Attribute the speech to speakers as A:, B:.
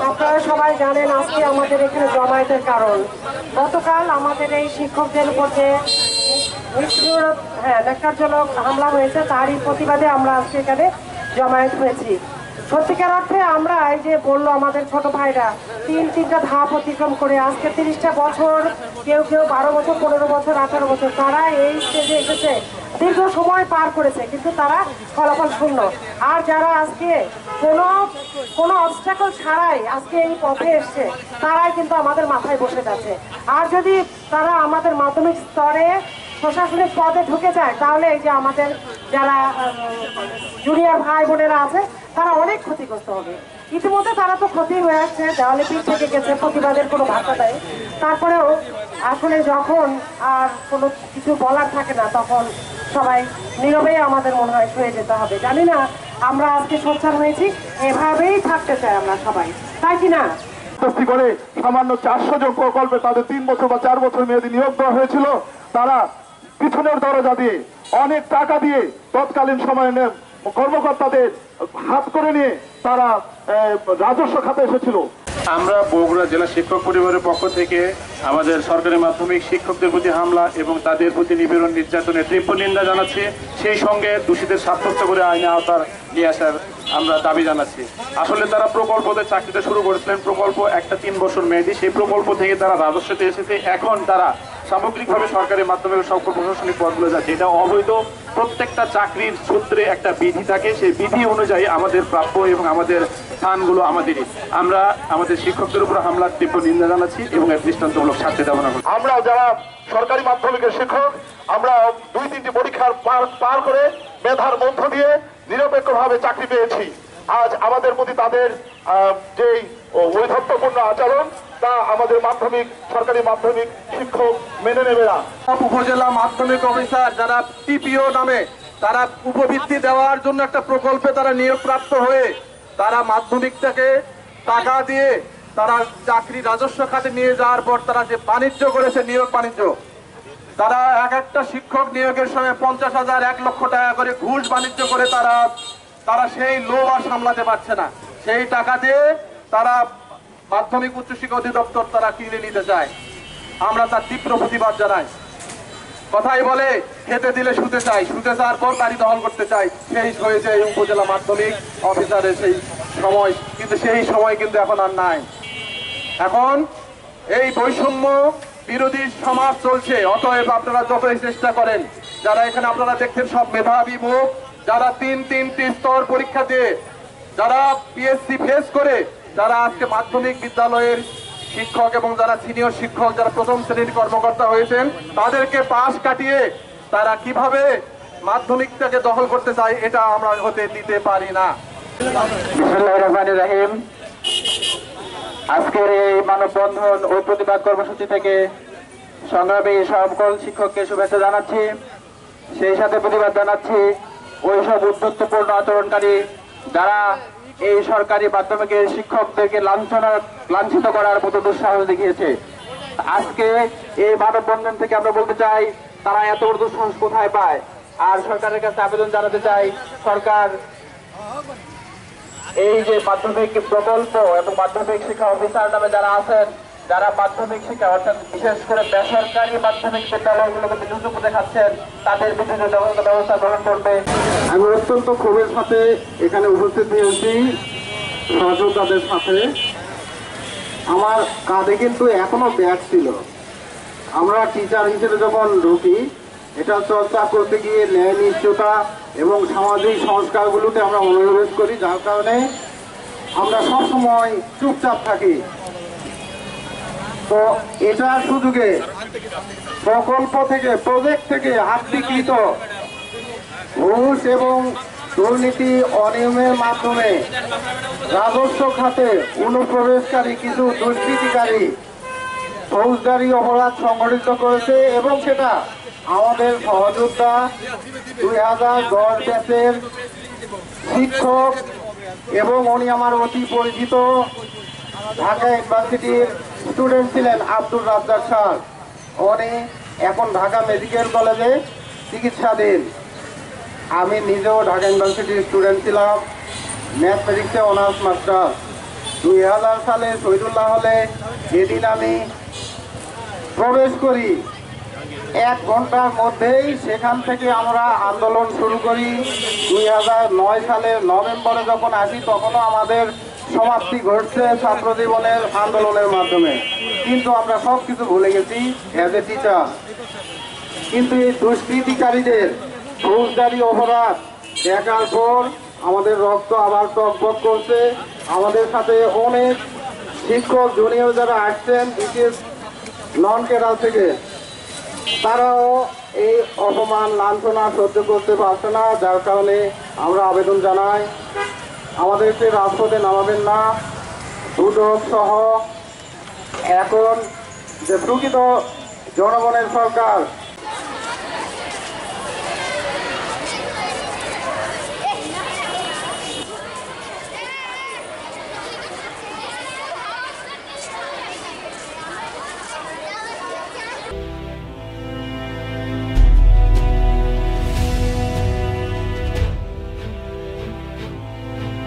A: আপনারা সবাই জানেন আজকে আমাদের এখানে জমায়েতের কারণ গতকাল আমাদের এই শিক্ষকদের উপর যে ন্যাক্কারজনক হামলা হয়েছে তারই প্রতিবাদে আমরা আজকে এখানে জমায়েত হয়েছি। সত্যিকার অর্থে আমরা এই যে বললো আমাদের ছোট ভাইরা তিনটা ধাপ অতিক্রম করে আজকে 30টা বছর, কেউ 12 বছর, 15 বছর, 18 বছর তারা এই স্টেজে এসেছে, দীর্ঘ সময় পার করেছে, কিন্তু তারা ফলাফল শূন্য। আর যারা আজকে কোনো অবস্ট্যাকল ছাড়াই আজকে এই পথে এসছে তারাই কিন্তু আমাদের মাথায় বসে যাচ্ছে। আর যদি তারা আমাদের মাধ্যমিক স্তরে প্রশাসনিক পদে ঢুকে যায় তাহলে এই যে আমাদের যারা জুনিয়র ভাই বোনেরা আছে তারা অনেক ক্ষতিগ্রস্ত হবে। ইতিমধ্যে তারা তো ক্ষতি হয়ে আসছে, দেওয়ালে পিঠ থেকে গেছে, প্রতিবাদের কোনো ভাষা দেয়। তারপরেও আসলে যখন আর কোনো কিছু বলার থাকে না তখন সবাই নীরবেই আমাদের মনে হয় সয়ে যেতে হবে। জানি না আমরা আজকে সোচ্চার হয়েছি, এভাবেই থাকতে চাই আমরা সবাই, তাই কি না?
B: করে সামান্য 400 জন প্রকল্পে তাদের 3 বছর বা 4 বছর মেয়াদী নিয়োগ দেওয়া হয়েছিল। তারা পিছনের দরজা দিয়ে অনেক টাকা দিয়ে তৎকালীন সময়ে কর্মকর্তাদের হাত করে নিয়ে তারা রাজস্ব খাতে এসেছিল।
C: আমরা বগুড়া জেলা শিক্ষক পরিবারের পক্ষ থেকে আমাদের সরকারি মাধ্যমিক শিক্ষকদের প্রতি হামলা এবং তাদের প্রতি নিপীড়ন নির্যাতনের তীব্র নিন্দা জানাচ্ছি। সেই সঙ্গে দোষীদের সাব্যস্ত করে আইনে আওতার নিয়ে আসার আমরা দাবি জানাচ্ছি। আসলে তারা প্রকল্পদের চাকরিটা শুরু করেছিলেন, প্রকল্প একটা 3 বছর মেয়াদী, সেই প্রকল্প থেকে তারা রাজস্বতে এসেছে। এখন তারা সামগ্রিকভাবে সরকারি মাধ্যমিক সকল প্রশাসনিক পদগুলো যাচ্ছে, এটা অবৈধ। প্রত্যেকটা চাকরির সূত্রে একটা বিধি থাকে, সেই বিধি অনুযায়ী আমাদের প্রাপ্য এবং আমাদের স্থানগুলো আমাদেরই। আমরা আমাদের শিক্ষকদের উপর হামলার তীব্র নিন্দা জানাচ্ছি এবং এর দৃষ্টান্তমূলক শাস্তি কামনা করছি।
B: আমরা যারা সরকারি মাধ্যমিকের শিক্ষক, আমরা 2-3টি পরীক্ষার পার করে মেধার মধ্য দিয়ে নিরপেক্ষভাবে চাকরি পেয়েছি। আজ আমাদের প্রতি তাদের যেই ঔদ্ধত্যপূর্ণ আচরণ তা আমাদের সরকারি মাধ্যমিক শিক্ষক মেনে নেবে না।
D: উপজেলা মাধ্যমিক অফিসার যারা টিপিও নামে তারা উপবৃত্তি দেওয়ার জন্য একটা প্রকল্পে তারা নিয়োগপ্রাপ্ত হয়ে তারা মাধ্যমিকটাকে টাকা দিয়ে তারা চাকরি রাজস্ব খাতে নিয়ে যাওয়ার পর তারা যে বাণিজ্য করেছে, নিয়োগ বাণিজ্য, তারা একটা শিক্ষক নিয়োগের সময় 50,000, 1 লক্ষ টাকা করে ঘুষ বাণিজ্য করে তারা সেই লোভ আর সামলাতে পারছে না। সেই টাকা দিয়ে তারা মাধ্যমিক উচ্চশিক্ষা অধিদপ্তর তারা কিনে নিতে চায়। আমরা তার তীব্র প্রতিবাদ জানাই। কথাই বলে খেতে দিলে শুতে চাই, শুতে যাওয়ার পর বাড়ি দখল করতে চাই। সেই হয়েছে এই উপজেলা মাধ্যমিক অফিসারের সেই সময়, কিন্তু সেই সময় কিন্তু এখন আর নাই। এখন এই বৈষম্য বিরোধী সমাজ চলছে। অতএব আপনারা যতই চেষ্টা করেন, যারা এখানে আপনারা দেখছেন সব মেধাবী মুখ, যারা 3টি স্তর পরীক্ষা দিয়ে যারা পিএসসি ফেস করে যারা আজকে মাধ্যমিক বিদ্যালয়ের শিক্ষক এবং যারা সিনিয়র শিক্ষক, যারা প্রথম শ্রেণীর কর্মকর্তা হয়েছেন, তাদেরকে পাশ কাটিয়ে তারা কিভাবে মাধ্যমিকটাকে দখল করতে চায় এটা আমরা হতে দিতে পারি না।
E: বিসমিল্লাহির রহমানির রহিম। আজকের এই মানববন্ধন ও প্রতিবাদ কর্মসূচি থেকে সংগ্রামী সকল শিক্ষককে শুভেচ্ছা জানাচ্ছি। সেই সাথে প্রতিবাদ জানাচ্ছি ওই সব উদ্ধত্যপূর্ণ আচরণকারী যারা এই সরকারি মাধ্যমিকের শিক্ষকদেরকে লাঞ্ছিত করার মতো দুঃসাহস দেখিয়েছে। আজকে এই মানববন্ধন থেকে আমরা বলতে চাই তারা এত বড় দুঃসাহস কোথায় পায়। আর সরকারের কাছে আবেদন জানাতে চাই, সরকার এই যে মাধ্যমিক প্রকল্প এবং মাধ্যমিক শিক্ষা অফিসার নামে যারা আছেন, যারা মাধ্যমিক শিক্ষা অর্থাৎ বিশেষ করে বেসরকারি মাধ্যমিক বিদ্যালয়গুলোকে নিযুক্ত দেখাচ্ছেন, তাদের বিরুদ্ধে ব্যবস্থা গ্রহণ করবে।
B: আমি অত্যন্ত ক্ষোভের সাথে এখানে উপস্থিত হয়েছি সহযোদ্ধাদের সাথে। আমার কাঁধে কিন্তু এখনো ব্যাগ ছিল। আমরা টিচার হিসেবে যখন ঢুকি, এটা চর্চা করতে গিয়ে ন্যায় নিশ্চয়তা এবং সামাজিক সংস্কারগুলোতে আমরা মনোনিবেশ করি, যার কারণে আমরা সবসময় চুপচাপ থাকি। তো এটার সুযোগে প্রকল্প থেকে, প্রজেক্ট থেকে আত্মীকৃত ঘুষ এবং দুর্নীতি অনিয়মের মাধ্যমে রাজস্ব খাতে অনুপ্রবেশকারী কিছু দুষ্কৃতিকারী ফৌজদারি অপরাধ সংঘটিত করেছে এবং সেটা আমাদের সহযোদ্ধা 2010 ব্যাচের শিক্ষক এবং উনি আমার অতি পরিচিত ঢাকা ইউনিভার্সিটির স্টুডেন্ট ছিলেন আব্দুর রাজ্জাক স্যার। উনি এখন ঢাকা মেডিকেল কলেজে চিকিৎসাধীন। আমি নিজেও ঢাকা ইউনিভার্সিটির স্টুডেন্ট ছিলাম, ম্যাথমেটিক্সে অনার্স মাস্টার। 2000 সালে শহীদুল্লাহ হলে যেদিন আমি প্রবেশ করি, 1 ঘন্টার মধ্যেই সেখান থেকে আমরা আন্দোলন শুরু করি। 2009 সালের নভেম্বরে যখন আসি, তখনও আমাদের সমাপ্তি ঘটছে ছাত্র জীবনের আন্দোলনের মাধ্যমে। কিন্তু আমরা সব কিছু ভুলে গেছি অ্যাজ এ টিচার। কিন্তু এই দুষ্কৃতিকারীদের ফৌজদারি অপরাধ দেখার পর আমাদের রক্ত আবার টকবক করছে। আমাদের সাথে অনেক শিক্ষক জুনিয়র যারা আসছেন বিশেষ নন ক্যাডার থেকে, তারাও এই অপমান লাঞ্ছনা সহ্য করতে পারছে না, যার কারণে আমরা আবেদন জানাই আমাদেরকে রাজপথে নামাবেন না। দুদক সহ এখন যে প্রকৃত জনগণের সরকার